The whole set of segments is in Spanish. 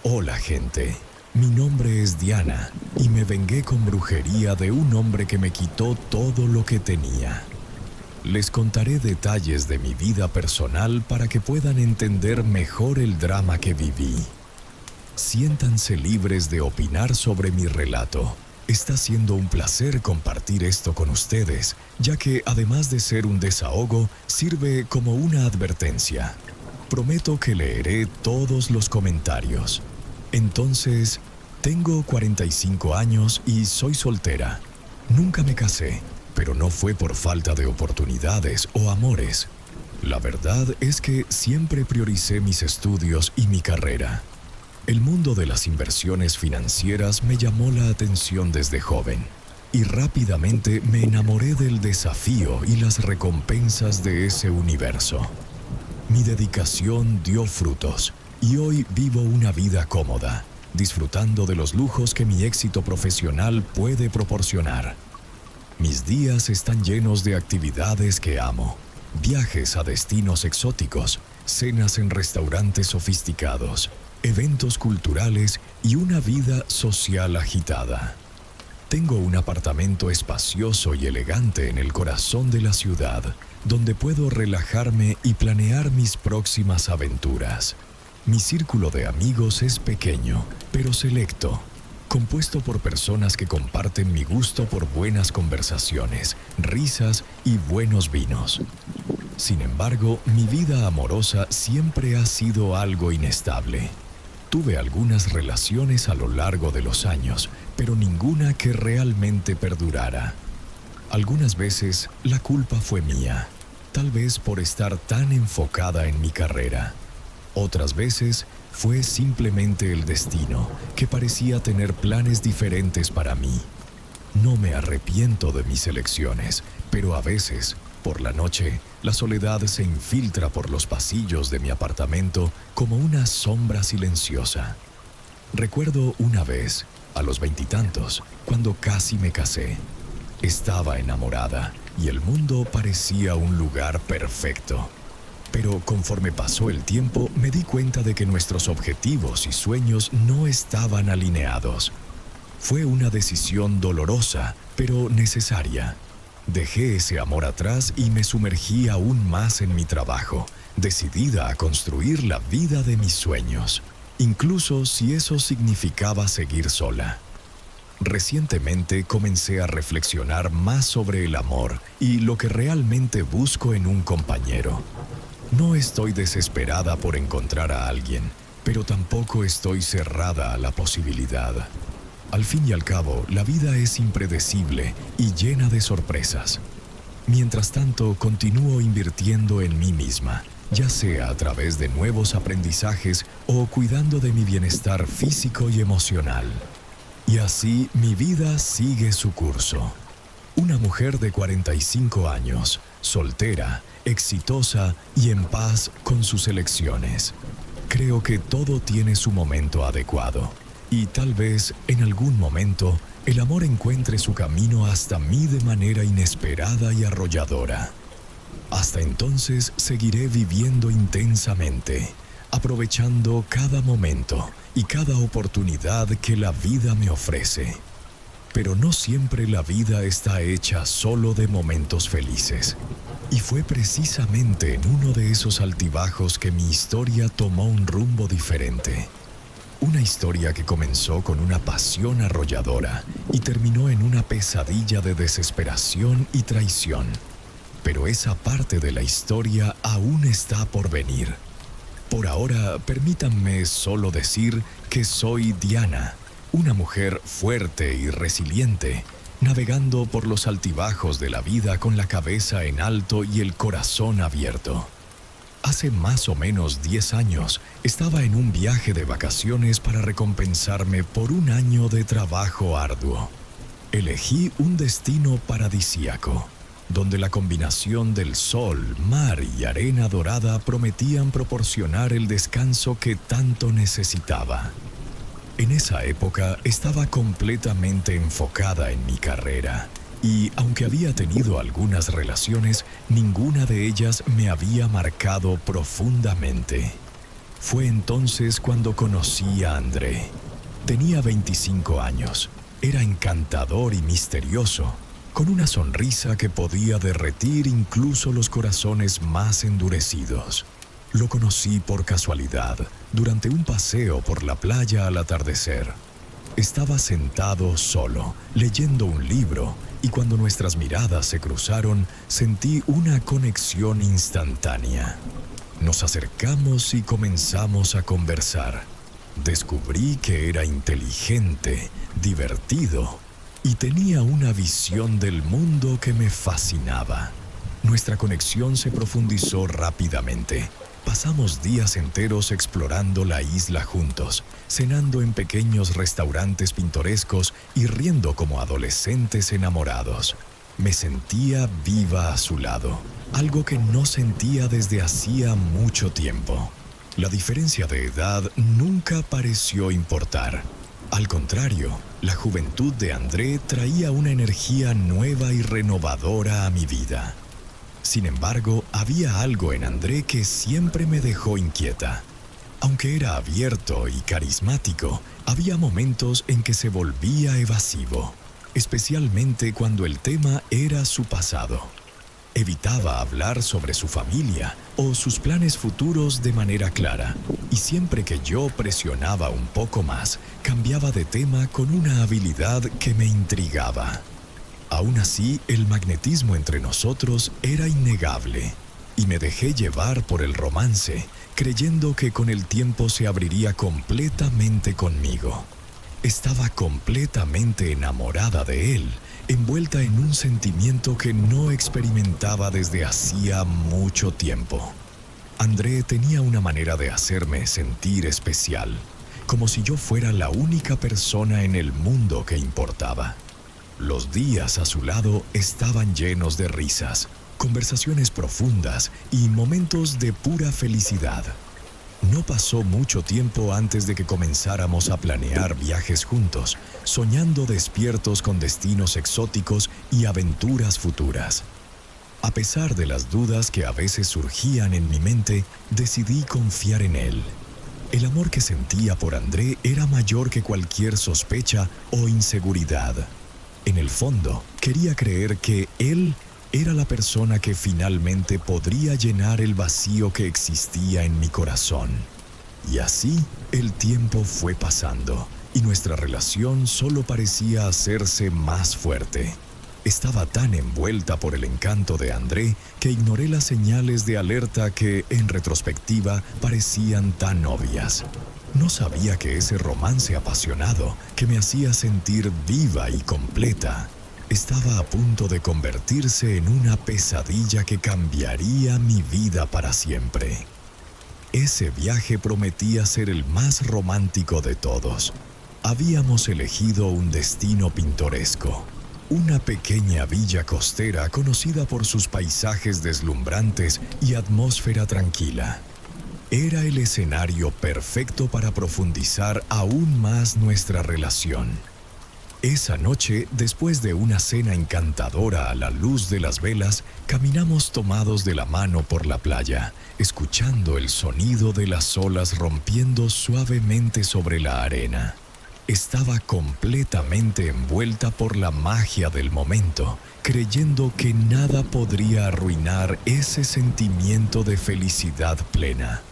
Hola gente, mi nombre es Diana y me vengué con brujería de un hombre que me quitó todo lo que tenía. Les contaré detalles de mi vida personal para que puedan entender mejor el drama que viví. Siéntanse libres de opinar sobre mi relato. Está siendo un placer compartir esto con ustedes, ya que además de ser un desahogo, sirve como una advertencia. Prometo que leeré todos los comentarios. Entonces, tengo 45 años y soy soltera. Nunca me casé, pero no fue por falta de oportunidades o amores. La verdad es que siempre prioricé mis estudios y mi carrera. El mundo de las inversiones financieras me llamó la atención desde joven y rápidamente me enamoré del desafío y las recompensas de ese universo. Mi dedicación dio frutos y hoy vivo una vida cómoda, disfrutando de los lujos que mi éxito profesional puede proporcionar. Mis días están llenos de actividades que amo, viajes a destinos exóticos, cenas en restaurantes sofisticados, eventos culturales y una vida social agitada. Tengo un apartamento espacioso y elegante en el corazón de la ciudad, donde puedo relajarme y planear mis próximas aventuras. Mi círculo de amigos es pequeño, pero selecto, compuesto por personas que comparten mi gusto por buenas conversaciones, risas y buenos vinos. Sin embargo, mi vida amorosa siempre ha sido algo inestable. Tuve algunas relaciones a lo largo de los años, pero ninguna que realmente perdurara. Algunas veces la culpa fue mía, tal vez por estar tan enfocada en mi carrera. Otras veces fue simplemente el destino, que parecía tener planes diferentes para mí. No me arrepiento de mis elecciones, pero a veces, por la noche, la soledad se infiltra por los pasillos de mi apartamento como una sombra silenciosa. Recuerdo una vez, a los 20 y tantos, cuando casi me casé. Estaba enamorada y el mundo parecía un lugar perfecto. Pero conforme pasó el tiempo, me di cuenta de que nuestros objetivos y sueños no estaban alineados. Fue una decisión dolorosa, pero necesaria. Dejé ese amor atrás y me sumergí aún más en mi trabajo, decidida a construir la vida de mis sueños, incluso si eso significaba seguir sola. Recientemente comencé a reflexionar más sobre el amor y lo que realmente busco en un compañero. No estoy desesperada por encontrar a alguien, pero tampoco estoy cerrada a la posibilidad. Al fin y al cabo, la vida es impredecible y llena de sorpresas. Mientras tanto, continúo invirtiendo en mí misma, ya sea a través de nuevos aprendizajes o cuidando de mi bienestar físico y emocional. Y así mi vida sigue su curso. Una mujer de 45 años, soltera, exitosa y en paz con sus elecciones. Creo que todo tiene su momento adecuado. Y tal vez, en algún momento, el amor encuentre su camino hasta mí de manera inesperada y arrolladora. Hasta entonces, seguiré viviendo intensamente, aprovechando cada momento y cada oportunidad que la vida me ofrece. Pero no siempre la vida está hecha solo de momentos felices. Y fue precisamente en uno de esos altibajos que mi historia tomó un rumbo diferente. Una historia que comenzó con una pasión arrolladora y terminó en una pesadilla de desesperación y traición. Pero esa parte de la historia aún está por venir. Por ahora, permítanme solo decir que soy Diana, una mujer fuerte y resiliente, navegando por los altibajos de la vida con la cabeza en alto y el corazón abierto. Hace más o menos 10 años, estaba en un viaje de vacaciones para recompensarme por un año de trabajo arduo. Elegí un destino paradisíaco, donde la combinación del sol, mar y arena dorada prometían proporcionar el descanso que tanto necesitaba. En esa época estaba completamente enfocada en mi carrera. Y aunque había tenido algunas relaciones, ninguna de ellas me había marcado profundamente. Fue entonces cuando conocí a André. Tenía 25 años, era encantador y misterioso, con una sonrisa que podía derretir incluso los corazones más endurecidos. Lo conocí por casualidad, durante un paseo por la playa al atardecer. Estaba sentado solo, leyendo un libro, y cuando nuestras miradas se cruzaron, sentí una conexión instantánea. Nos acercamos y comenzamos a conversar. Descubrí que era inteligente, divertido y tenía una visión del mundo que me fascinaba. Nuestra conexión se profundizó rápidamente. Pasamos días enteros explorando la isla juntos, cenando en pequeños restaurantes pintorescos y riendo como adolescentes enamorados. Me sentía viva a su lado, algo que no sentía desde hacía mucho tiempo. La diferencia de edad nunca pareció importar. Al contrario, la juventud de André traía una energía nueva y renovadora a mi vida. Sin embargo, había algo en André que siempre me dejó inquieta. Aunque era abierto y carismático, había momentos en que se volvía evasivo, especialmente cuando el tema era su pasado. Evitaba hablar sobre su familia o sus planes futuros de manera clara, y siempre que yo presionaba un poco más, cambiaba de tema con una habilidad que me intrigaba. Aún así, el magnetismo entre nosotros era innegable, y me dejé llevar por el romance, creyendo que con el tiempo se abriría completamente conmigo. Estaba completamente enamorada de él, envuelta en un sentimiento que no experimentaba desde hacía mucho tiempo. André tenía una manera de hacerme sentir especial, como si yo fuera la única persona en el mundo que importaba. Los días a su lado estaban llenos de risas, conversaciones profundas y momentos de pura felicidad. No pasó mucho tiempo antes de que comenzáramos a planear viajes juntos, soñando despiertos con destinos exóticos y aventuras futuras. A pesar de las dudas que a veces surgían en mi mente, decidí confiar en él. El amor que sentía por André era mayor que cualquier sospecha o inseguridad. En el fondo, quería creer que él era la persona que finalmente podría llenar el vacío que existía en mi corazón. Y así, el tiempo fue pasando, y nuestra relación solo parecía hacerse más fuerte. Estaba tan envuelta por el encanto de André que ignoré las señales de alerta que, en retrospectiva, parecían tan obvias. No sabía que ese romance apasionado, que me hacía sentir viva y completa, estaba a punto de convertirse en una pesadilla que cambiaría mi vida para siempre. Ese viaje prometía ser el más romántico de todos. Habíamos elegido un destino pintoresco, una pequeña villa costera conocida por sus paisajes deslumbrantes y atmósfera tranquila. Era el escenario perfecto para profundizar aún más nuestra relación. Esa noche, después de una cena encantadora a la luz de las velas, caminamos tomados de la mano por la playa, escuchando el sonido de las olas rompiendo suavemente sobre la arena. Estaba completamente envuelta por la magia del momento, creyendo que nada podría arruinar ese sentimiento de felicidad plena.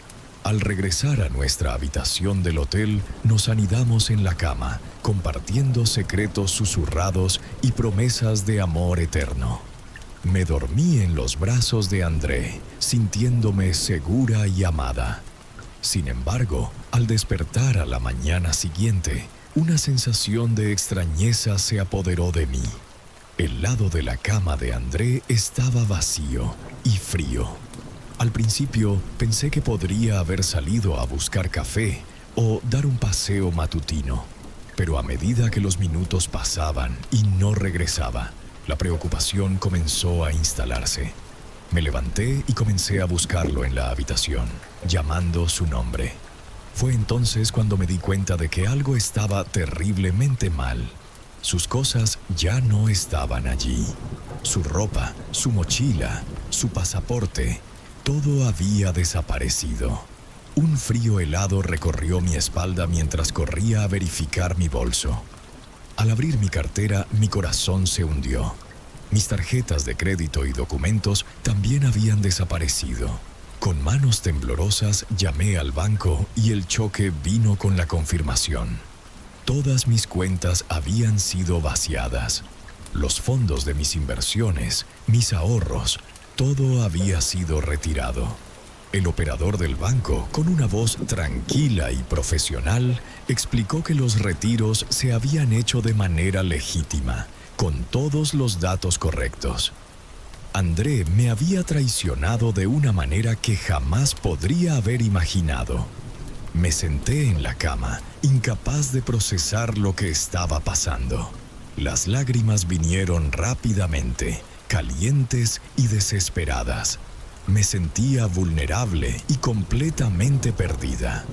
Al regresar a nuestra habitación del hotel, nos anidamos en la cama, compartiendo secretos susurrados y promesas de amor eterno. Me dormí en los brazos de André, sintiéndome segura y amada. Sin embargo, al despertar a la mañana siguiente, una sensación de extrañeza se apoderó de mí. El lado de la cama de André estaba vacío y frío. Al principio pensé que podría haber salido a buscar café o dar un paseo matutino, pero a medida que los minutos pasaban y no regresaba, la preocupación comenzó a instalarse. Me levanté y comencé a buscarlo en la habitación, llamando su nombre. Fue entonces cuando me di cuenta de que algo estaba terriblemente mal. Sus cosas ya no estaban allí. Su ropa, su mochila, su pasaporte, todo había desaparecido. Un frío helado recorrió mi espalda mientras corría a verificar mi bolso. Al abrir mi cartera, mi corazón se hundió. Mis tarjetas de crédito y documentos también habían desaparecido. Con manos temblorosas llamé al banco y el choque vino con la confirmación. Todas mis cuentas habían sido vaciadas. Los fondos de mis inversiones, mis ahorros, todo había sido retirado. El operador del banco, con una voz tranquila y profesional, explicó que los retiros se habían hecho de manera legítima, con todos los datos correctos. André me había traicionado de una manera que jamás podría haber imaginado. Me senté en la cama, incapaz de procesar lo que estaba pasando. Las lágrimas vinieron rápidamente, calientes y desesperadas. Me sentía vulnerable y completamente perdida.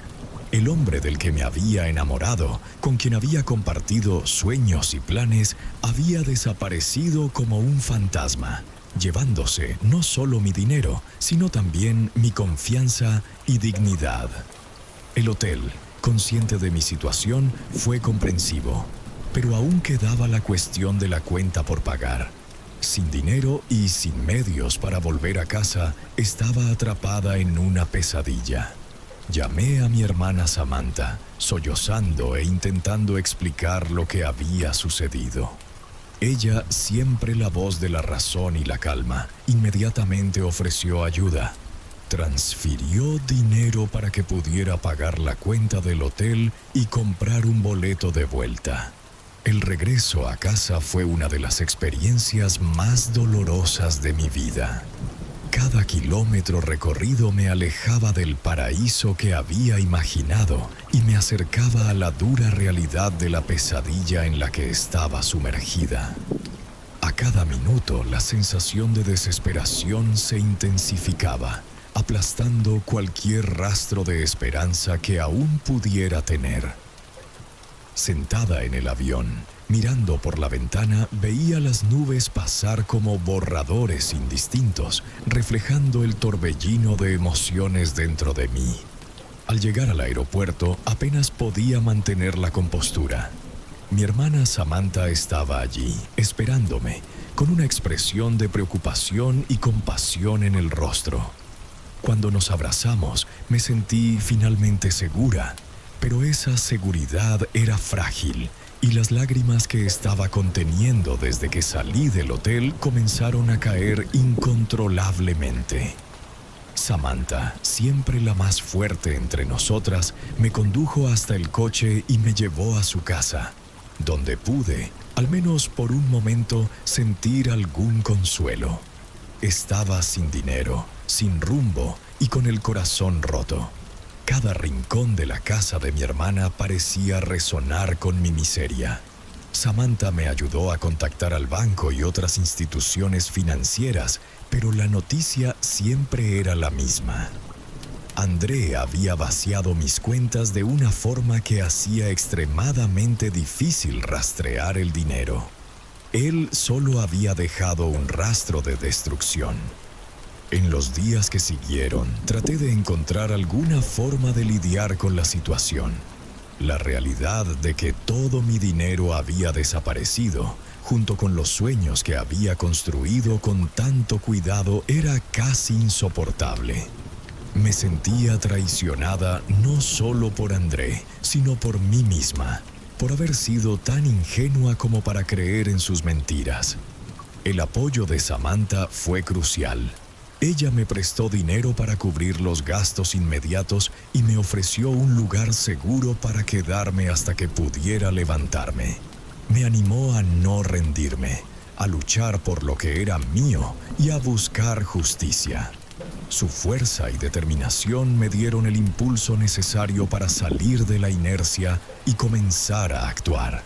El hombre del que me había enamorado, con quien había compartido sueños y planes, había desaparecido como un fantasma, llevándose no solo mi dinero, sino también mi confianza y dignidad. El hotel, consciente de mi situación, fue comprensivo, pero aún quedaba la cuestión de la cuenta por pagar. Sin dinero y sin medios para volver a casa, estaba atrapada en una pesadilla. Llamé a mi hermana Samantha, sollozando e intentando explicar lo que había sucedido. Ella, siempre la voz de la razón y la calma, inmediatamente ofreció ayuda. Transfirió dinero para que pudiera pagar la cuenta del hotel y comprar un boleto de vuelta. El regreso a casa fue una de las experiencias más dolorosas de mi vida. Cada kilómetro recorrido me alejaba del paraíso que había imaginado y me acercaba a la dura realidad de la pesadilla en la que estaba sumergida. A cada minuto, la sensación de desesperación se intensificaba, aplastando cualquier rastro de esperanza que aún pudiera tener. Sentada en el avión, mirando por la ventana, veía las nubes pasar como borradores indistintos, reflejando el torbellino de emociones dentro de mí. Al llegar al aeropuerto, apenas podía mantener la compostura. Mi hermana Samantha estaba allí, esperándome, con una expresión de preocupación y compasión en el rostro. Cuando nos abrazamos, me sentí finalmente segura. Pero esa seguridad era frágil y las lágrimas que estaba conteniendo desde que salí del hotel comenzaron a caer incontrolablemente. Samantha, siempre la más fuerte entre nosotras, me condujo hasta el coche y me llevó a su casa, donde pude, al menos por un momento, sentir algún consuelo. Estaba sin dinero, sin rumbo y con el corazón roto. Cada rincón de la casa de mi hermana parecía resonar con mi miseria. Samantha me ayudó a contactar al banco y otras instituciones financieras, pero la noticia siempre era la misma. André había vaciado mis cuentas de una forma que hacía extremadamente difícil rastrear el dinero. Él solo había dejado un rastro de destrucción. En los días que siguieron, traté de encontrar alguna forma de lidiar con la situación. La realidad de que todo mi dinero había desaparecido, junto con los sueños que había construido con tanto cuidado, era casi insoportable. Me sentía traicionada no solo por André, sino por mí misma, por haber sido tan ingenua como para creer en sus mentiras. El apoyo de Samantha fue crucial. Ella me prestó dinero para cubrir los gastos inmediatos y me ofreció un lugar seguro para quedarme hasta que pudiera levantarme. Me animó a no rendirme, a luchar por lo que era mío y a buscar justicia. Su fuerza y determinación me dieron el impulso necesario para salir de la inercia y comenzar a actuar.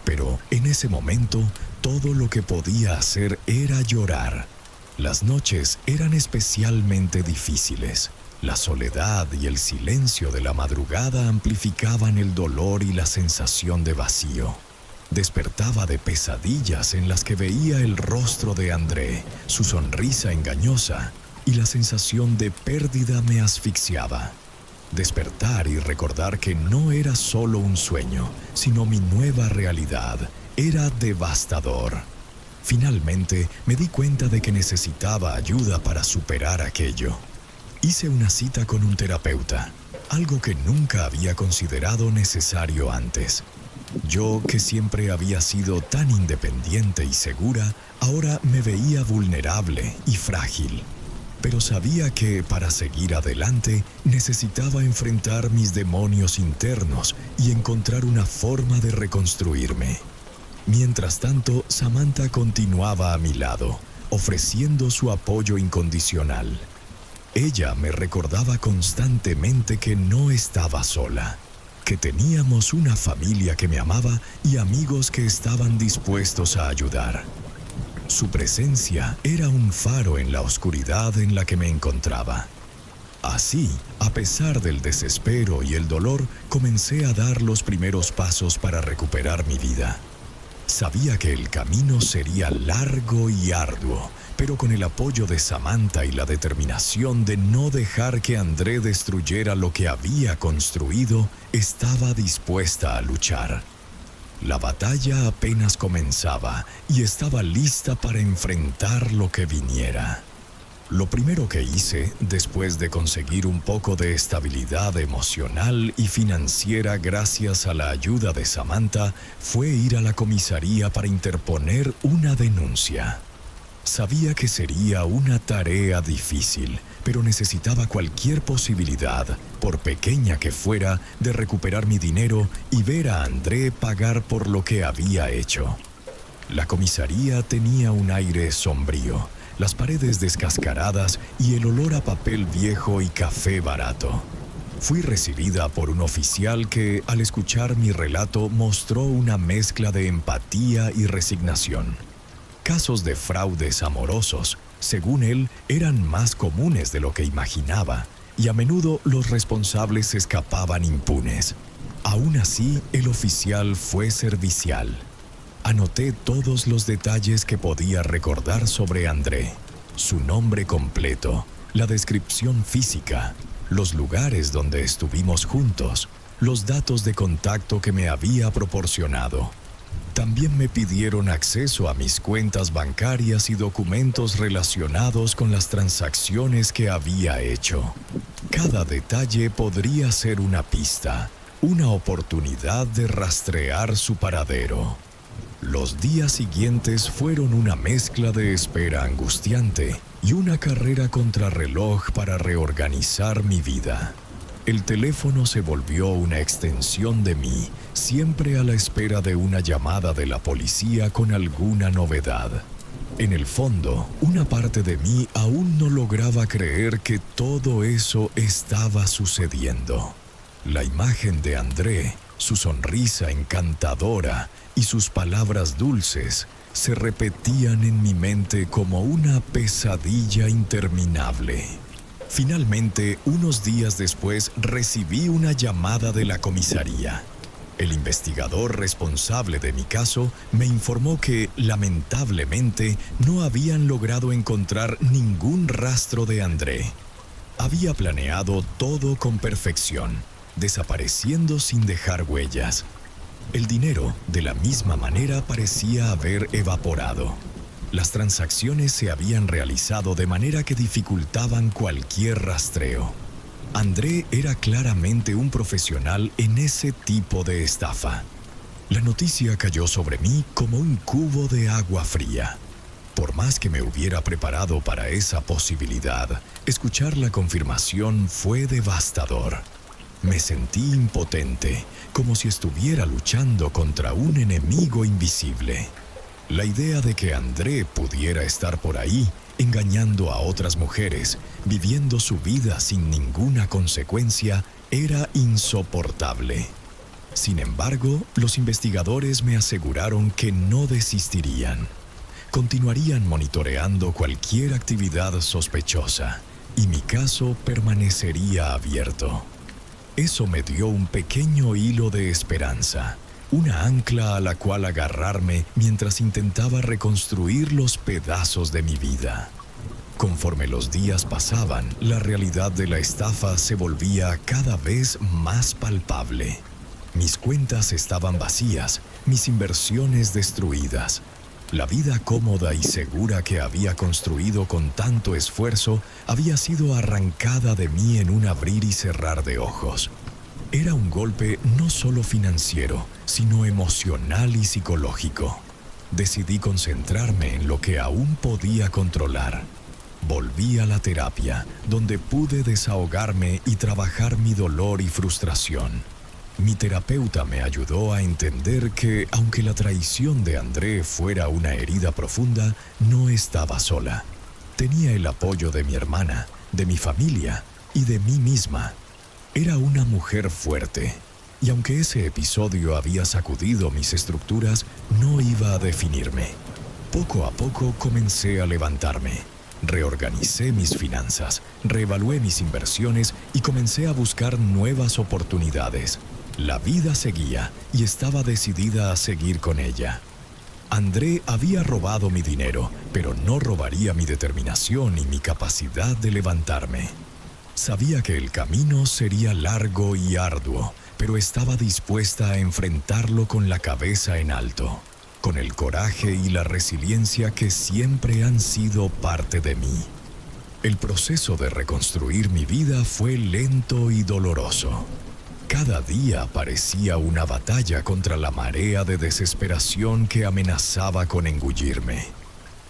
Pero en ese momento, todo lo que podía hacer era llorar. Las noches eran especialmente difíciles. La soledad y el silencio de la madrugada amplificaban el dolor y la sensación de vacío. Despertaba de pesadillas en las que veía el rostro de André, su sonrisa engañosa, y la sensación de pérdida me asfixiaba. Despertar y recordar que no era solo un sueño, sino mi nueva realidad, era devastador. Finalmente me di cuenta de que necesitaba ayuda para superar aquello. Hice una cita con un terapeuta, algo que nunca había considerado necesario antes. Yo, que siempre había sido tan independiente y segura, ahora me veía vulnerable y frágil. Pero sabía que, para seguir adelante, necesitaba enfrentar mis demonios internos y encontrar una forma de reconstruirme. Mientras tanto, Samantha continuaba a mi lado, ofreciendo su apoyo incondicional. Ella me recordaba constantemente que no estaba sola, que teníamos una familia que me amaba y amigos que estaban dispuestos a ayudar. Su presencia era un faro en la oscuridad en la que me encontraba. Así, a pesar del desespero y el dolor, comencé a dar los primeros pasos para recuperar mi vida. Sabía que el camino sería largo y arduo, pero con el apoyo de Samantha y la determinación de no dejar que André destruyera lo que había construido, estaba dispuesta a luchar. La batalla apenas comenzaba y estaba lista para enfrentar lo que viniera. Lo primero que hice, después de conseguir un poco de estabilidad emocional y financiera gracias a la ayuda de Samantha, fue ir a la comisaría para interponer una denuncia. Sabía que sería una tarea difícil, pero necesitaba cualquier posibilidad, por pequeña que fuera, de recuperar mi dinero y ver a André pagar por lo que había hecho. La comisaría tenía un aire sombrío, las paredes descascaradas y el olor a papel viejo y café barato. Fui recibida por un oficial que, al escuchar mi relato, mostró una mezcla de empatía y resignación. Casos de fraudes amorosos, según él, eran más comunes de lo que imaginaba, y a menudo los responsables escapaban impunes. Aún así, el oficial fue servicial. Anoté todos los detalles que podía recordar sobre André: su nombre completo, la descripción física, los lugares donde estuvimos juntos, los datos de contacto que me había proporcionado. También me pidieron acceso a mis cuentas bancarias y documentos relacionados con las transacciones que había hecho. Cada detalle podría ser una pista, una oportunidad de rastrear su paradero. Los días siguientes fueron una mezcla de espera angustiante y una carrera contrarreloj para reorganizar mi vida. El teléfono se volvió una extensión de mí, siempre a la espera de una llamada de la policía con alguna novedad. En el fondo, una parte de mí aún no lograba creer que todo eso estaba sucediendo. La imagen de André, su sonrisa encantadora y sus palabras dulces se repetían en mi mente como una pesadilla interminable. Finalmente, unos días después, recibí una llamada de la comisaría. El investigador responsable de mi caso me informó que, lamentablemente, no habían logrado encontrar ningún rastro de André. Había planeado todo con perfección, desapareciendo sin dejar huellas. El dinero, de la misma manera, parecía haber evaporado. Las transacciones se habían realizado de manera que dificultaban cualquier rastreo. André era claramente un profesional en ese tipo de estafa. La noticia cayó sobre mí como un cubo de agua fría. Por más que me hubiera preparado para esa posibilidad, escuchar la confirmación fue devastador. Me sentí impotente, como si estuviera luchando contra un enemigo invisible. La idea de que André pudiera estar por ahí, engañando a otras mujeres, viviendo su vida sin ninguna consecuencia, era insoportable. Sin embargo, los investigadores me aseguraron que no desistirían. Continuarían monitoreando cualquier actividad sospechosa, y mi caso permanecería abierto. Eso me dio un pequeño hilo de esperanza, una ancla a la cual agarrarme mientras intentaba reconstruir los pedazos de mi vida. Conforme los días pasaban, la realidad de la estafa se volvía cada vez más palpable. Mis cuentas estaban vacías, mis inversiones destruidas. La vida cómoda y segura que había construido con tanto esfuerzo había sido arrancada de mí en un abrir y cerrar de ojos. Era un golpe no solo financiero, sino emocional y psicológico. Decidí concentrarme en lo que aún podía controlar. Volví a la terapia, donde pude desahogarme y trabajar mi dolor y frustración. Mi terapeuta me ayudó a entender que, aunque la traición de André fuera una herida profunda, no estaba sola. Tenía el apoyo de mi hermana, de mi familia y de mí misma. Era una mujer fuerte, y aunque ese episodio había sacudido mis estructuras, no iba a definirme. Poco a poco comencé a levantarme. Reorganicé mis finanzas, reevalué mis inversiones y comencé a buscar nuevas oportunidades. La vida seguía y estaba decidida a seguir con ella. André había robado mi dinero, pero no robaría mi determinación y mi capacidad de levantarme. Sabía que el camino sería largo y arduo, pero estaba dispuesta a enfrentarlo con la cabeza en alto, con el coraje y la resiliencia que siempre han sido parte de mí. El proceso de reconstruir mi vida fue lento y doloroso. Cada día parecía una batalla contra la marea de desesperación que amenazaba con engullirme.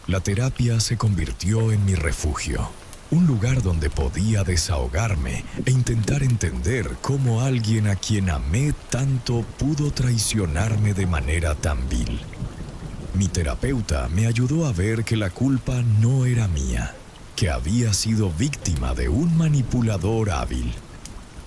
La terapia se convirtió en mi refugio, un lugar donde podía desahogarme e intentar entender cómo alguien a quien amé tanto pudo traicionarme de manera tan vil. Mi terapeuta me ayudó a ver que la culpa no era mía, que había sido víctima de un manipulador hábil.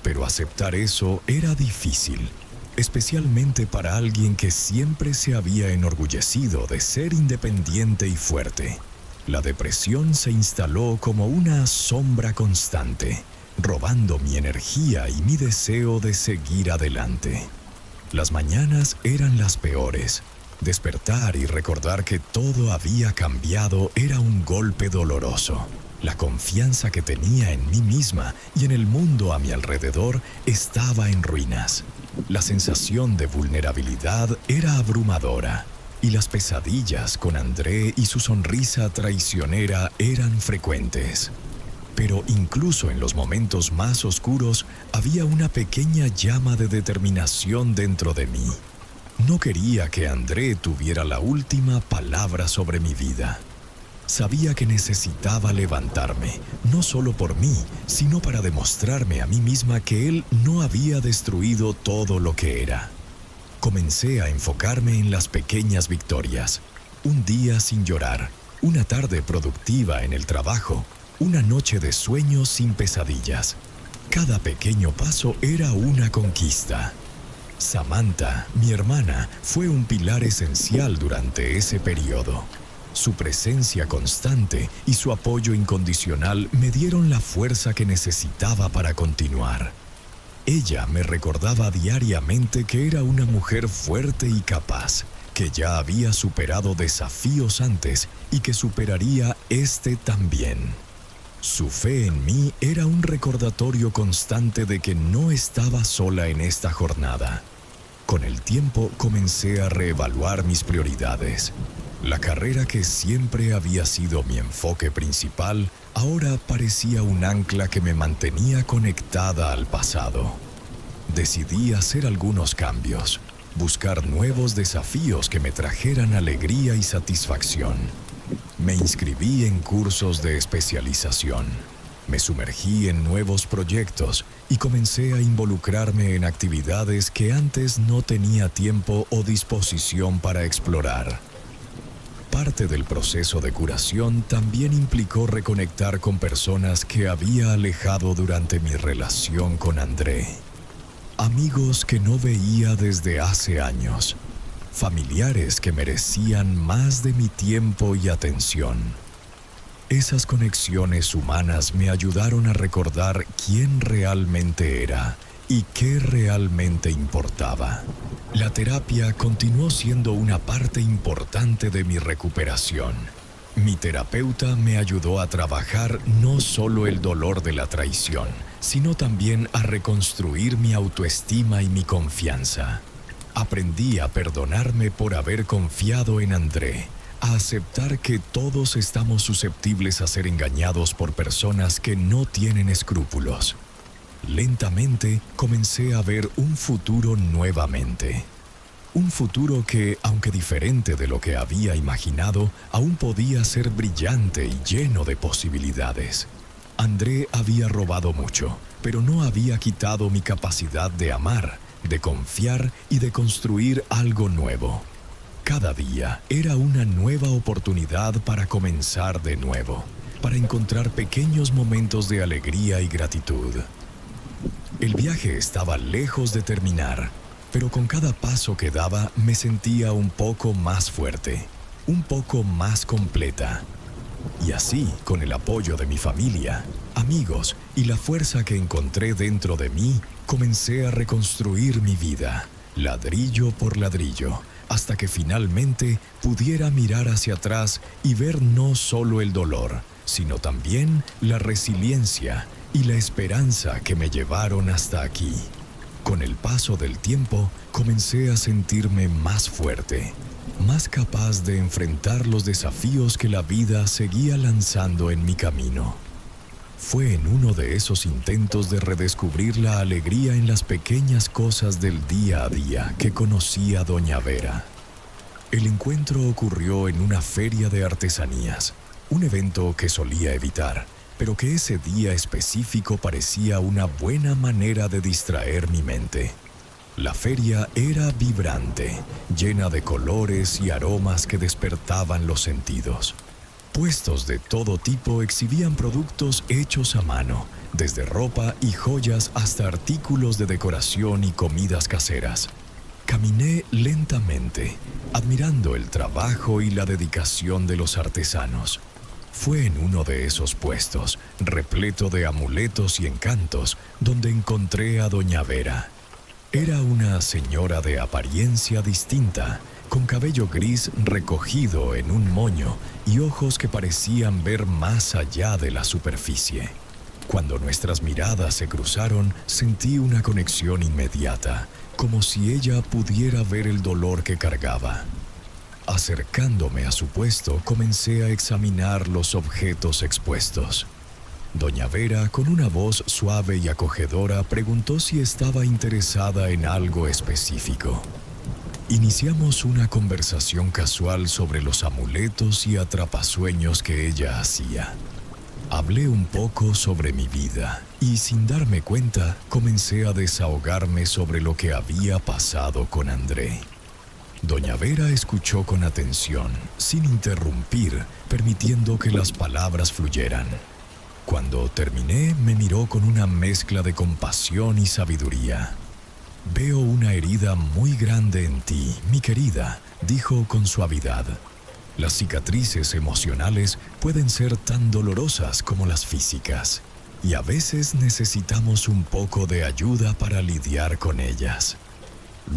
Pero aceptar eso era difícil, especialmente para alguien que siempre se había enorgullecido de ser independiente y fuerte. La depresión se instaló como una sombra constante, robando mi energía y mi deseo de seguir adelante. Las mañanas eran las peores. Despertar y recordar que todo había cambiado era un golpe doloroso. La confianza que tenía en mí misma y en el mundo a mi alrededor estaba en ruinas. La sensación de vulnerabilidad era abrumadora, y las pesadillas con André y su sonrisa traicionera eran frecuentes. Pero incluso en los momentos más oscuros había una pequeña llama de determinación dentro de mí. No quería que André tuviera la última palabra sobre mi vida. Sabía que necesitaba levantarme, no solo por mí, sino para demostrarme a mí misma que él no había destruido todo lo que era. Comencé a enfocarme en las pequeñas victorias. Un día sin llorar, una tarde productiva en el trabajo, una noche de sueños sin pesadillas. Cada pequeño paso era una conquista. Samantha, mi hermana, fue un pilar esencial durante ese periodo. Su presencia constante y su apoyo incondicional me dieron la fuerza que necesitaba para continuar. Ella me recordaba diariamente que era una mujer fuerte y capaz, que ya había superado desafíos antes y que superaría este también. Su fe en mí era un recordatorio constante de que no estaba sola en esta jornada. Con el tiempo comencé a reevaluar mis prioridades. La carrera que siempre había sido mi enfoque principal, ahora parecía un ancla que me mantenía conectada al pasado. Decidí hacer algunos cambios, buscar nuevos desafíos que me trajeran alegría y satisfacción. Me inscribí en cursos de especialización, me sumergí en nuevos proyectos y comencé a involucrarme en actividades que antes no tenía tiempo o disposición para explorar. Parte del proceso de curación también implicó reconectar con personas que había alejado durante mi relación con André. Amigos que no veía desde hace años. Familiares que merecían más de mi tiempo y atención. Esas conexiones humanas me ayudaron a recordar quién realmente era y qué realmente importaba. La terapia continuó siendo una parte importante de mi recuperación, Mi terapeuta me ayudó a trabajar no solo el dolor de la traición, sino también a reconstruir mi autoestima y mi confianza. Aprendí a perdonarme por haber confiado en André, a aceptar que todos estamos susceptibles a ser engañados por personas que no tienen escrúpulos. Lentamente comencé a ver un futuro nuevamente. Un futuro que, aunque diferente de lo que había imaginado, aún podía ser brillante y lleno de posibilidades. André había robado mucho, pero no había quitado mi capacidad de amar, de confiar y de construir algo nuevo. Cada día era una nueva oportunidad para comenzar de nuevo, para encontrar pequeños momentos de alegría y gratitud. El viaje estaba lejos de terminar, pero con cada paso que daba me sentía un poco más fuerte, un poco más completa. Y así, con el apoyo de mi familia, amigos y la fuerza que encontré dentro de mí, comencé a reconstruir mi vida, ladrillo por ladrillo, hasta que finalmente pudiera mirar hacia atrás y ver no solo el dolor, sino también la resiliencia y la esperanza que me llevaron hasta aquí. Con el paso del tiempo, comencé a sentirme más fuerte, más capaz de enfrentar los desafíos que la vida seguía lanzando en mi camino. Fue en uno de esos intentos de redescubrir la alegría en las pequeñas cosas del día a día que conocí a Doña Vera. El encuentro ocurrió en una feria de artesanías, un evento que solía evitar, pero que ese día específico parecía una buena manera de distraer mi mente. La feria era vibrante, llena de colores y aromas que despertaban los sentidos. Puestos de todo tipo exhibían productos hechos a mano, desde ropa y joyas hasta artículos de decoración y comidas caseras. Caminé lentamente, admirando el trabajo y la dedicación de los artesanos. Fue en uno de esos puestos, repleto de amuletos y encantos, donde encontré a Doña Vera. Era una señora de apariencia distinta, con cabello gris recogido en un moño y ojos que parecían ver más allá de la superficie. Cuando nuestras miradas se cruzaron, sentí una conexión inmediata, como si ella pudiera ver el dolor que cargaba. Acercándome a su puesto, comencé a examinar los objetos expuestos. Doña Vera, con una voz suave y acogedora, preguntó si estaba interesada en algo específico. Iniciamos una conversación casual sobre los amuletos y atrapasueños que ella hacía. Hablé un poco sobre mi vida y, sin darme cuenta, comencé a desahogarme sobre lo que había pasado con André. Doña Vera escuchó con atención, sin interrumpir, permitiendo que las palabras fluyeran. Cuando terminé, me miró con una mezcla de compasión y sabiduría. «Veo una herida muy grande en ti, mi querida», dijo con suavidad. «Las cicatrices emocionales pueden ser tan dolorosas como las físicas, y a veces necesitamos un poco de ayuda para lidiar con ellas».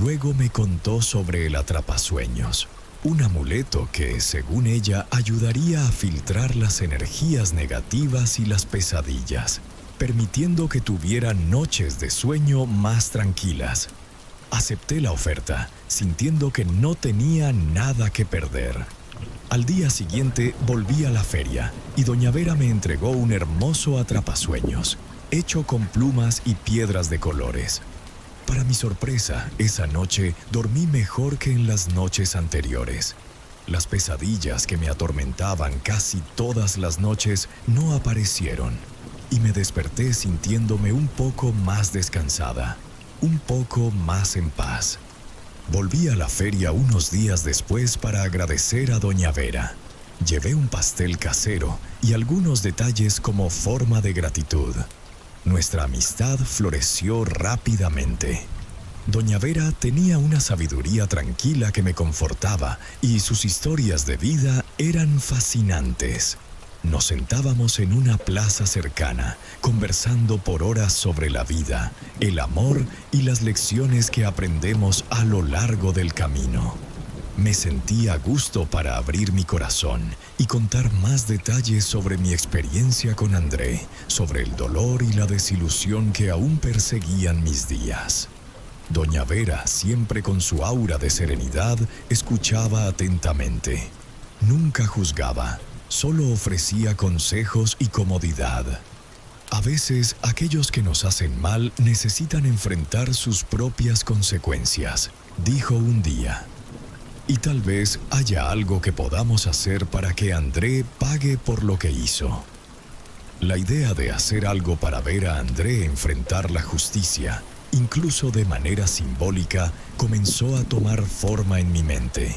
Luego me contó sobre el atrapasueños, un amuleto que, según ella, ayudaría a filtrar las energías negativas y las pesadillas, permitiendo que tuviera noches de sueño más tranquilas. Acepté la oferta, sintiendo que no tenía nada que perder. Al día siguiente volví a la feria y Doña Vera me entregó un hermoso atrapasueños, hecho con plumas y piedras de colores. Para mi sorpresa, esa noche dormí mejor que en las noches anteriores. Las pesadillas que me atormentaban casi todas las noches no aparecieron y me desperté sintiéndome un poco más descansada, un poco más en paz. Volví a la feria unos días después para agradecer a Doña Vera. Llevé un pastel casero y algunos detalles como forma de gratitud. Nuestra amistad floreció rápidamente. Doña Vera tenía una sabiduría tranquila que me confortaba y sus historias de vida eran fascinantes. Nos sentábamos en una plaza cercana, conversando por horas sobre la vida, el amor y las lecciones que aprendemos a lo largo del camino. Me sentí a gusto para abrir mi corazón y contar más detalles sobre mi experiencia con André, sobre el dolor y la desilusión que aún perseguían mis días. Doña Vera, siempre con su aura de serenidad, escuchaba atentamente. Nunca juzgaba, solo ofrecía consejos y comodidad. A veces, aquellos que nos hacen mal necesitan enfrentar sus propias consecuencias, dijo un día. Y tal vez haya algo que podamos hacer para que André pague por lo que hizo. La idea de hacer algo para ver a André enfrentar la justicia, incluso de manera simbólica, comenzó a tomar forma en mi mente.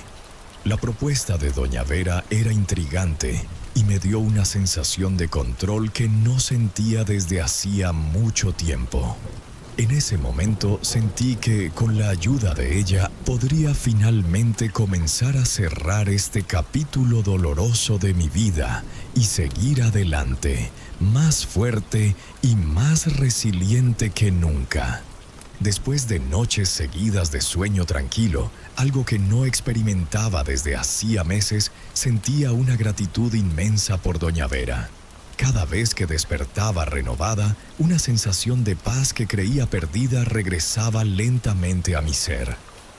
La propuesta de Doña Vera era intrigante y me dio una sensación de control que no sentía desde hacía mucho tiempo. En ese momento sentí que, con la ayuda de ella, podría finalmente comenzar a cerrar este capítulo doloroso de mi vida y seguir adelante, más fuerte y más resiliente que nunca. Después de noches seguidas de sueño tranquilo, algo que no experimentaba desde hacía meses, sentía una gratitud inmensa por Doña Vera. Cada vez que despertaba renovada, una sensación de paz que creía perdida regresaba lentamente a mi ser.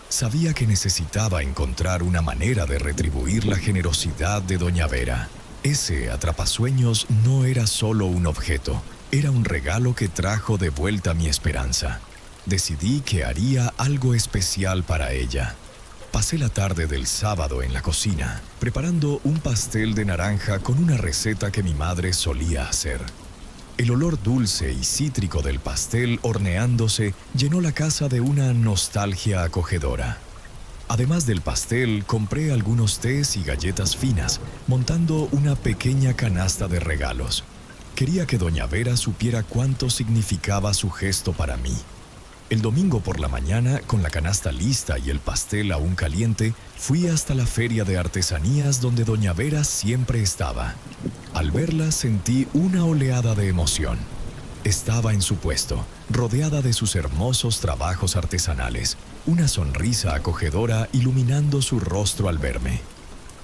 Sabía que necesitaba encontrar una manera de retribuir la generosidad de Doña Vera. Ese atrapasueños no era solo un objeto, era un regalo que trajo de vuelta mi esperanza. Decidí que haría algo especial para ella. Pasé la tarde del sábado en la cocina, preparando un pastel de naranja con una receta que mi madre solía hacer. El olor dulce y cítrico del pastel horneándose llenó la casa de una nostalgia acogedora. Además del pastel, compré algunos tés y galletas finas, montando una pequeña canasta de regalos. Quería que Doña Vera supiera cuánto significaba su gesto para mí. El domingo por la mañana, con la canasta lista y el pastel aún caliente, fui hasta la feria de artesanías donde Doña Vera siempre estaba. Al verla sentí una oleada de emoción. Estaba en su puesto, rodeada de sus hermosos trabajos artesanales, una sonrisa acogedora iluminando su rostro al verme.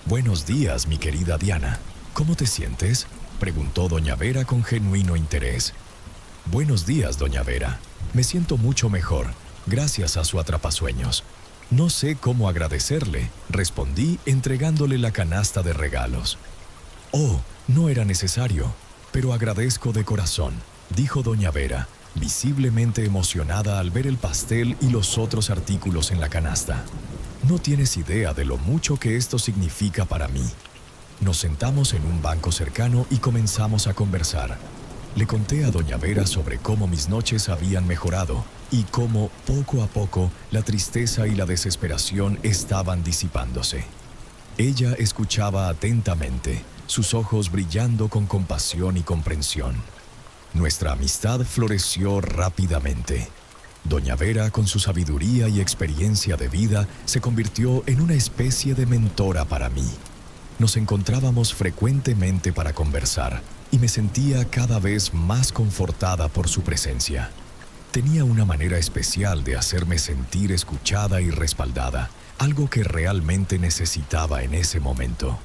«Buenos días, mi querida Diana. ¿Cómo te sientes?», preguntó Doña Vera con genuino interés. «Buenos días, Doña Vera. Me siento mucho mejor, gracias a su atrapasueños. No sé cómo agradecerle», respondí entregándole la canasta de regalos. «Oh, no era necesario, pero agradezco de corazón», dijo Doña Vera, visiblemente emocionada al ver el pastel y los otros artículos en la canasta. «No tienes idea de lo mucho que esto significa para mí». Nos sentamos en un banco cercano y comenzamos a conversar. Le conté a Doña Vera sobre cómo mis noches habían mejorado y cómo, poco a poco, la tristeza y la desesperación estaban disipándose. Ella escuchaba atentamente, sus ojos brillando con compasión y comprensión. Nuestra amistad floreció rápidamente. Doña Vera, con su sabiduría y experiencia de vida, se convirtió en una especie de mentora para mí. Nos encontrábamos frecuentemente para conversar y me sentía cada vez más confortada por su presencia. Tenía una manera especial de hacerme sentir escuchada y respaldada, algo que realmente necesitaba en ese momento.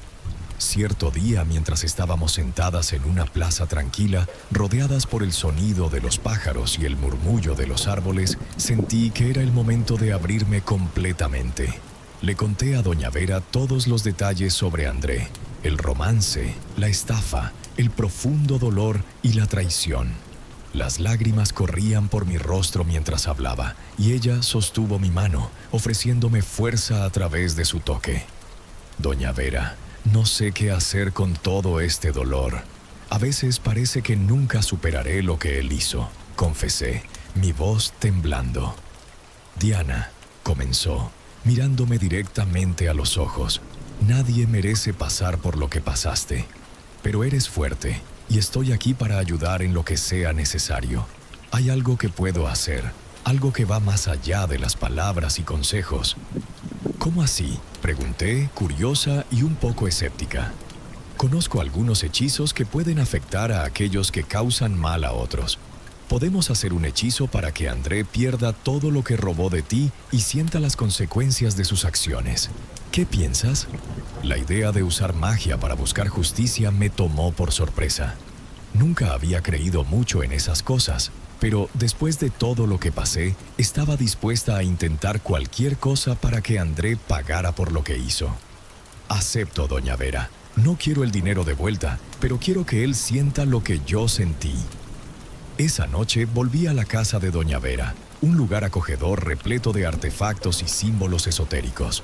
Cierto día, mientras estábamos sentadas en una plaza tranquila, rodeadas por el sonido de los pájaros y el murmullo de los árboles, sentí que era el momento de abrirme completamente. Le conté a Doña Vera todos los detalles sobre André, el romance, la estafa, el profundo dolor y la traición. Las lágrimas corrían por mi rostro mientras hablaba, y ella sostuvo mi mano, ofreciéndome fuerza a través de su toque. «Doña Vera, no sé qué hacer con todo este dolor. A veces parece que nunca superaré lo que él hizo», confesé, mi voz temblando. «Diana», comenzó, mirándome directamente a los ojos, «nadie merece pasar por lo que pasaste. Pero eres fuerte y estoy aquí para ayudar en lo que sea necesario. Hay algo que puedo hacer, algo que va más allá de las palabras y consejos». «¿Cómo así?», pregunté, curiosa y un poco escéptica. «Conozco algunos hechizos que pueden afectar a aquellos que causan mal a otros. Podemos hacer un hechizo para que André pierda todo lo que robó de ti y sienta las consecuencias de sus acciones. ¿Qué piensas? La idea de usar magia para buscar justicia me tomó por sorpresa. Nunca había creído mucho en esas cosas, pero después de todo lo que pasé, estaba dispuesta a intentar cualquier cosa para que André pagara por lo que hizo. Acepto, doña Vera. No quiero el dinero de vuelta, pero quiero que él sienta lo que yo sentí. Esa noche volví a la casa de doña Vera, un lugar acogedor repleto de artefactos y símbolos esotéricos.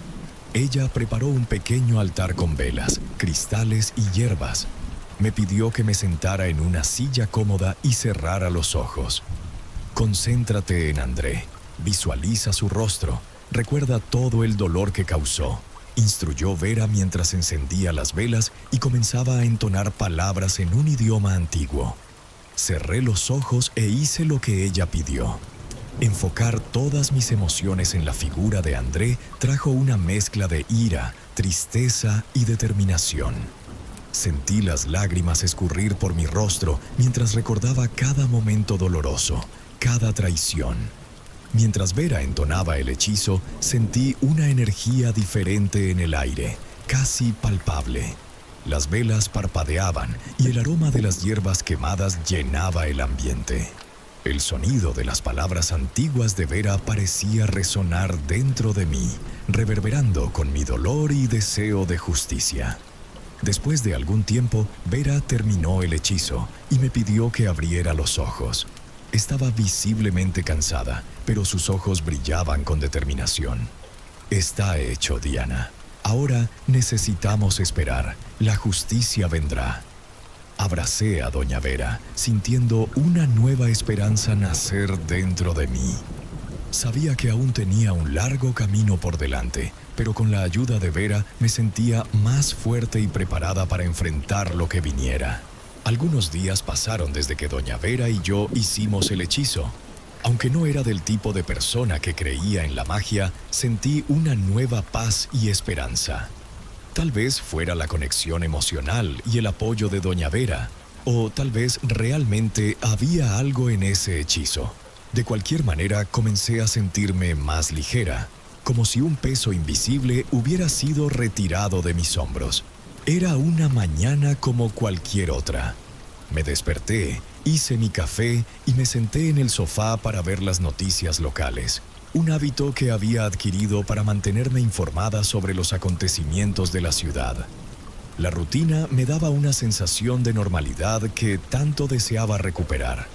Ella preparó un pequeño altar con velas, cristales y hierbas. Me pidió que me sentara en una silla cómoda y cerrara los ojos. Concéntrate en André. Visualiza su rostro. Recuerda todo el dolor que causó. Instruyó Vera mientras encendía las velas y comenzaba a entonar palabras en un idioma antiguo. Cerré los ojos e hice lo que ella pidió. Enfocar todas mis emociones en la figura de André trajo una mezcla de ira, tristeza y determinación. Sentí las lágrimas escurrir por mi rostro mientras recordaba cada momento doloroso, cada traición. Mientras Vera entonaba el hechizo, sentí una energía diferente en el aire, casi palpable. Las velas parpadeaban y el aroma de las hierbas quemadas llenaba el ambiente. El sonido de las palabras antiguas de Vera parecía resonar dentro de mí, reverberando con mi dolor y deseo de justicia. Después de algún tiempo, Vera terminó el hechizo y me pidió que abriera los ojos. Estaba visiblemente cansada, pero sus ojos brillaban con determinación. Está hecho, Diana. Ahora necesitamos esperar. La justicia vendrá. Abracé a doña Vera, sintiendo una nueva esperanza nacer dentro de mí. Sabía que aún tenía un largo camino por delante, pero con la ayuda de Vera me sentía más fuerte y preparada para enfrentar lo que viniera. Algunos días pasaron desde que doña Vera y yo hicimos el hechizo. Aunque no era del tipo de persona que creía en la magia, sentí una nueva paz y esperanza. Tal vez fuera la conexión emocional y el apoyo de doña Vera, o tal vez realmente había algo en ese hechizo. De cualquier manera, comencé a sentirme más ligera, como si un peso invisible hubiera sido retirado de mis hombros. Era una mañana como cualquier otra. Me desperté, hice mi café y me senté en el sofá para ver las noticias locales. Un hábito que había adquirido para mantenerme informada sobre los acontecimientos de la ciudad. La rutina me daba una sensación de normalidad que tanto deseaba recuperar.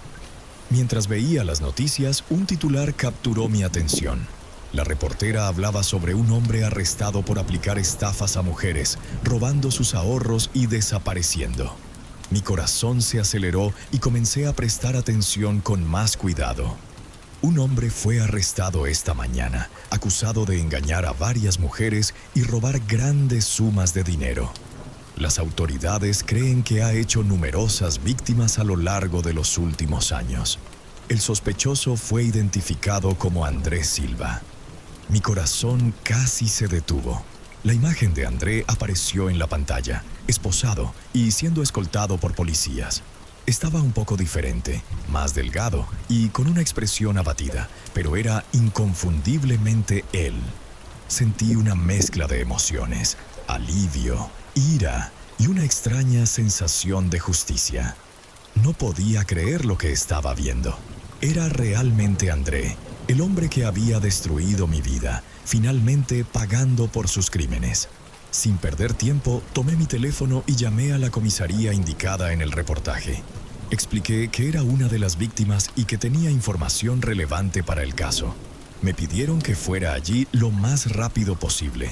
Mientras veía las noticias, un titular capturó mi atención. La reportera hablaba sobre un hombre arrestado por aplicar estafas a mujeres, robando sus ahorros y desapareciendo. Mi corazón se aceleró y comencé a prestar atención con más cuidado. Un hombre fue arrestado esta mañana, acusado de engañar a varias mujeres y robar grandes sumas de dinero. Las autoridades creen que ha hecho numerosas víctimas a lo largo de los últimos años. El sospechoso fue identificado como André Silva. Mi corazón casi se detuvo. La imagen de André apareció en la pantalla, esposado y siendo escoltado por policías. Estaba un poco diferente, más delgado y con una expresión abatida, pero era inconfundiblemente él. Sentí una mezcla de emociones, alivio, ira y una extraña sensación de justicia. No podía creer lo que estaba viendo. Era realmente André, el hombre que había destruido mi vida, finalmente pagando por sus crímenes. Sin perder tiempo, tomé mi teléfono y llamé a la comisaría indicada en el reportaje. Expliqué que era una de las víctimas y que tenía información relevante para el caso. Me pidieron que fuera allí lo más rápido posible.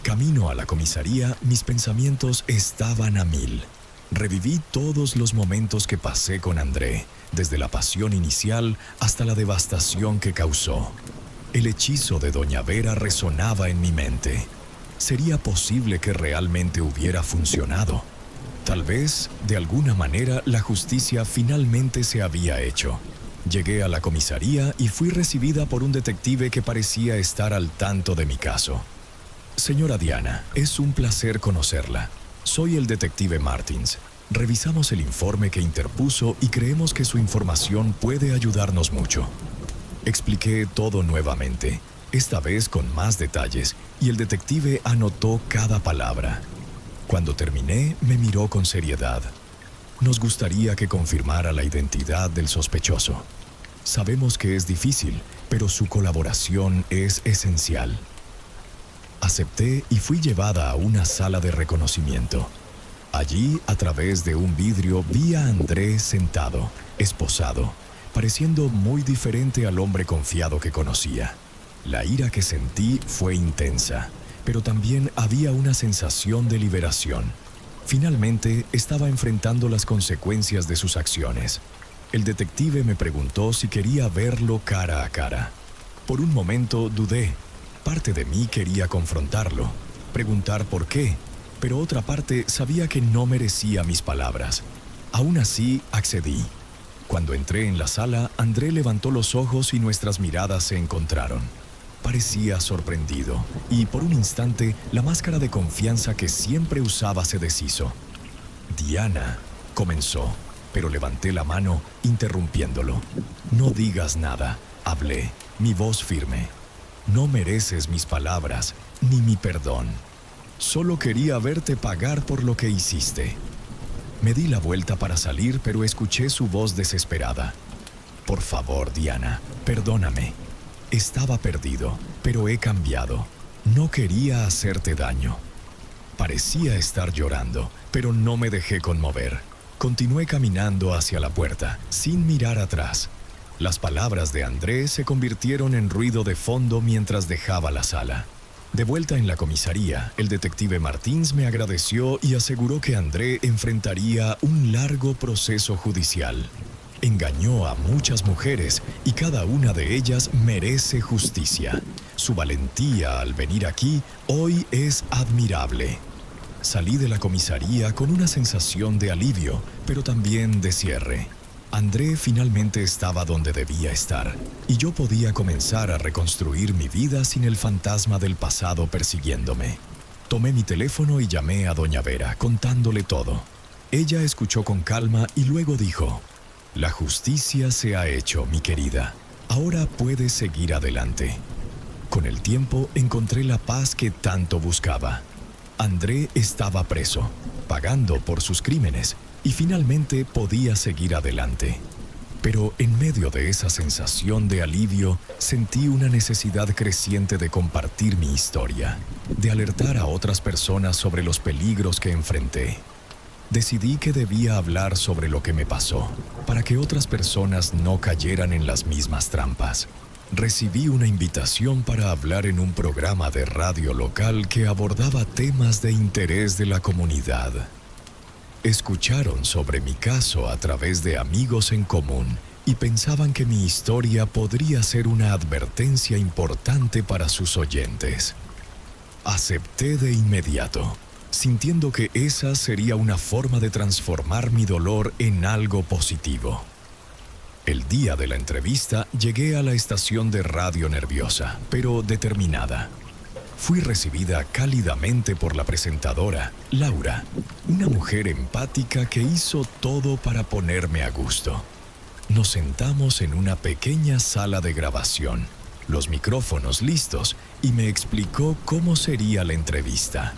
Camino a la comisaría, mis pensamientos estaban a mil. Reviví todos los momentos que pasé con André, desde la pasión inicial hasta la devastación que causó. El hechizo de doña Vera resonaba en mi mente. ¿Sería posible que realmente hubiera funcionado? Tal vez, de alguna manera, la justicia finalmente se había hecho. Llegué a la comisaría y fui recibida por un detective que parecía estar al tanto de mi caso. Señora Diana, es un placer conocerla. Soy el detective Martins. Revisamos el informe que interpuso y creemos que su información puede ayudarnos mucho. Expliqué todo nuevamente. esta vez con más detalles, y el detective anotó cada palabra. Cuando terminé, me miró con seriedad. Nos gustaría que confirmara la identidad del sospechoso. Sabemos que es difícil, pero su colaboración es esencial. Acepté y fui llevada a una sala de reconocimiento. Allí, a través de un vidrio, vi a André sentado, esposado, pareciendo muy diferente al hombre confiado que conocía. La ira que sentí fue intensa, pero también había una sensación de liberación. Finalmente, estaba enfrentando las consecuencias de sus acciones. El detective me preguntó si quería verlo cara a cara. Por un momento dudé. Parte de mí quería confrontarlo, preguntar por qué, pero otra parte sabía que no merecía mis palabras. Aún así, accedí. Cuando entré en la sala, André levantó los ojos y nuestras miradas se encontraron. Parecía sorprendido, y por un instante la máscara de confianza que siempre usaba se deshizo. «Diana», comenzó, pero levanté la mano, interrumpiéndolo. «No digas nada», hablé, mi voz firme. «No mereces mis palabras, ni mi perdón. Solo quería verte pagar por lo que hiciste». Me di la vuelta para salir, pero escuché su voz desesperada. «Por favor, Diana, perdóname. Estaba perdido, pero he cambiado. No quería hacerte daño». Parecía estar llorando, pero no me dejé conmover. Continué caminando hacia la puerta, sin mirar atrás. Las palabras de André se convirtieron en ruido de fondo mientras dejaba la sala. De vuelta en la comisaría, el detective Martins me agradeció y aseguró que André enfrentaría un largo proceso judicial. Engañó a muchas mujeres y cada una de ellas merece justicia. Su valentía al venir aquí hoy es admirable. Salí de la comisaría con una sensación de alivio, pero también de cierre. André finalmente estaba donde debía estar, y yo podía comenzar a reconstruir mi vida sin el fantasma del pasado persiguiéndome. Tomé mi teléfono y llamé a doña Vera, contándole todo. Ella escuchó con calma y luego dijo: «La justicia se ha hecho, mi querida. Ahora puedes seguir adelante». Con el tiempo encontré la paz que tanto buscaba. André estaba preso, pagando por sus crímenes, y finalmente podía seguir adelante. Pero en medio de esa sensación de alivio, sentí una necesidad creciente de compartir mi historia, de alertar a otras personas sobre los peligros que enfrenté. Decidí que debía hablar sobre lo que me pasó, para que otras personas no cayeran en las mismas trampas. Recibí una invitación para hablar en un programa de radio local que abordaba temas de interés de la comunidad. Escucharon sobre mi caso a través de amigos en común y pensaban que mi historia podría ser una advertencia importante para sus oyentes. Acepté de inmediato, sintiendo que esa sería una forma de transformar mi dolor en algo positivo. El día de la entrevista llegué a la estación de radio nerviosa, pero determinada. Fui recibida cálidamente por la presentadora, Laura, una mujer empática que hizo todo para ponerme a gusto. Nos sentamos en una pequeña sala de grabación, los micrófonos listos, y me explicó cómo sería la entrevista.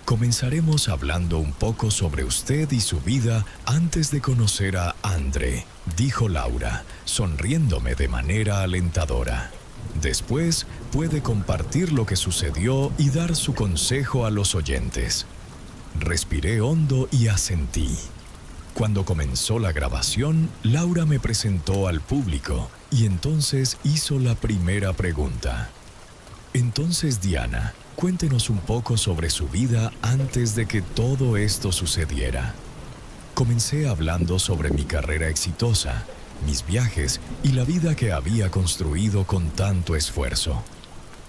Comenzaremos hablando un poco sobre usted y su vida antes de conocer a André, dijo Laura, sonriéndome de manera alentadora. Después puede compartir lo que sucedió y dar su consejo a los oyentes. Respiré hondo y asentí. Cuando comenzó la grabación, Laura me presentó al público y entonces hizo la primera pregunta. Entonces, Diana, cuéntenos un poco sobre su vida antes de que todo esto sucediera. Comencé hablando sobre mi carrera exitosa, mis viajes y la vida que había construido con tanto esfuerzo.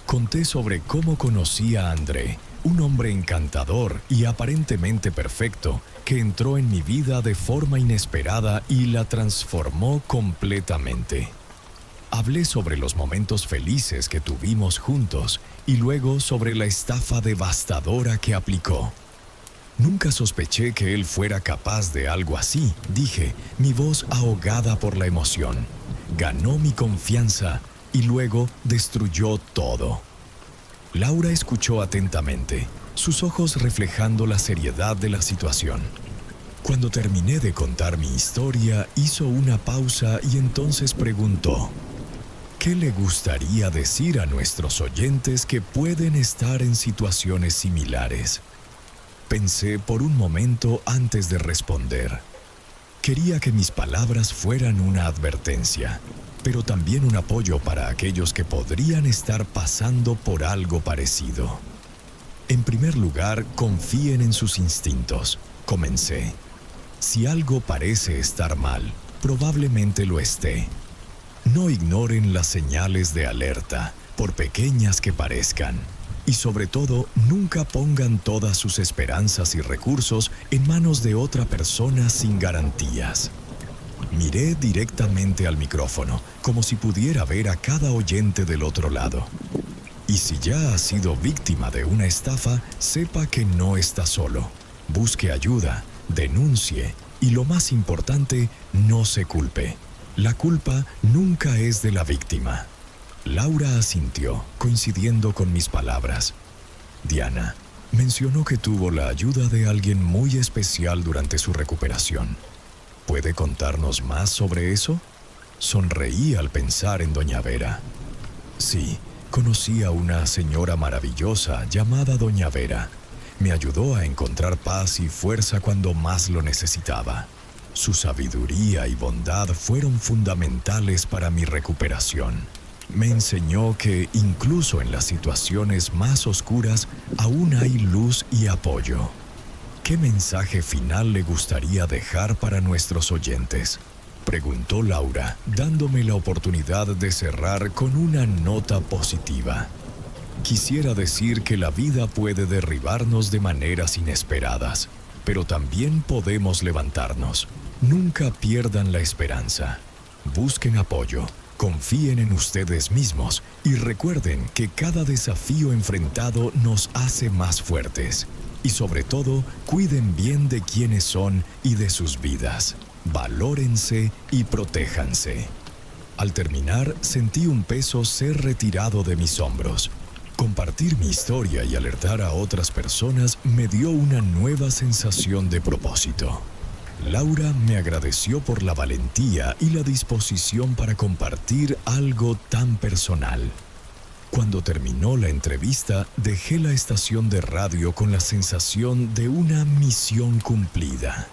Conté sobre cómo conocí a André, un hombre encantador y aparentemente perfecto que entró en mi vida de forma inesperada y la transformó completamente. Hablé sobre los momentos felices que tuvimos juntos y luego sobre la estafa devastadora que aplicó. Nunca sospeché que él fuera capaz de algo así, dije, mi voz ahogada por la emoción. Ganó mi confianza y luego destruyó todo. Laura escuchó atentamente, sus ojos reflejando la seriedad de la situación. Cuando terminé de contar mi historia, hizo una pausa y entonces preguntó: ¿qué le gustaría decir a nuestros oyentes que pueden estar en situaciones similares? Pensé por un momento antes de responder. Quería que mis palabras fueran una advertencia, pero también un apoyo para aquellos que podrían estar pasando por algo parecido. En primer lugar, confíen en sus instintos, comencé. Si algo parece estar mal, probablemente lo esté. No ignoren las señales de alerta, por pequeñas que parezcan. Y sobre todo, nunca pongan todas sus esperanzas y recursos en manos de otra persona sin garantías. Miré directamente al micrófono, como si pudiera ver a cada oyente del otro lado. Y si ya ha sido víctima de una estafa, sepa que no está solo. Busque ayuda, denuncie y, lo más importante, no se culpe. La culpa nunca es de la víctima. Laura asintió, coincidiendo con mis palabras. Diana mencionó que tuvo la ayuda de alguien muy especial durante su recuperación. ¿Puede contarnos más sobre eso? Sonreí al pensar en doña Vera. Sí, conocí a una señora maravillosa llamada doña Vera. Me ayudó a encontrar paz y fuerza cuando más lo necesitaba. Su sabiduría y bondad fueron fundamentales para mi recuperación. Me enseñó que incluso en las situaciones más oscuras aún hay luz y apoyo. ¿Qué mensaje final le gustaría dejar para nuestros oyentes?, preguntó Laura, dándome la oportunidad de cerrar con una nota positiva. Quisiera decir que la vida puede derribarnos de maneras inesperadas, pero también podemos levantarnos. Nunca pierdan la esperanza. Busquen apoyo. Confíen en ustedes mismos y recuerden que cada desafío enfrentado nos hace más fuertes. Y sobre todo, cuiden bien de quienes son y de sus vidas. Valórense y protéjanse. Al terminar, sentí un peso ser retirado de mis hombros. Compartir mi historia y alertar a otras personas me dio una nueva sensación de propósito. Laura me agradeció por la valentía y la disposición para compartir algo tan personal. Cuando terminó la entrevista, dejé la estación de radio con la sensación de una misión cumplida.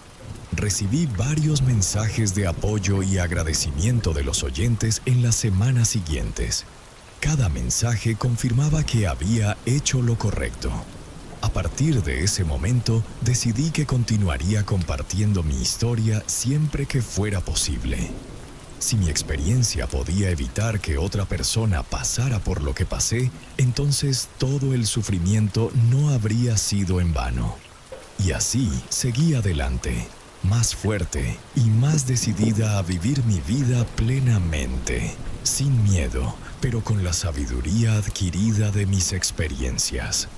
Recibí varios mensajes de apoyo y agradecimiento de los oyentes en las semanas siguientes. Cada mensaje confirmaba que había hecho lo correcto. A partir de ese momento, decidí que continuaría compartiendo mi historia siempre que fuera posible. Si mi experiencia podía evitar que otra persona pasara por lo que pasé, entonces todo el sufrimiento no habría sido en vano. Y así seguí adelante, más fuerte y más decidida a vivir mi vida plenamente, sin miedo, pero con la sabiduría adquirida de mis experiencias.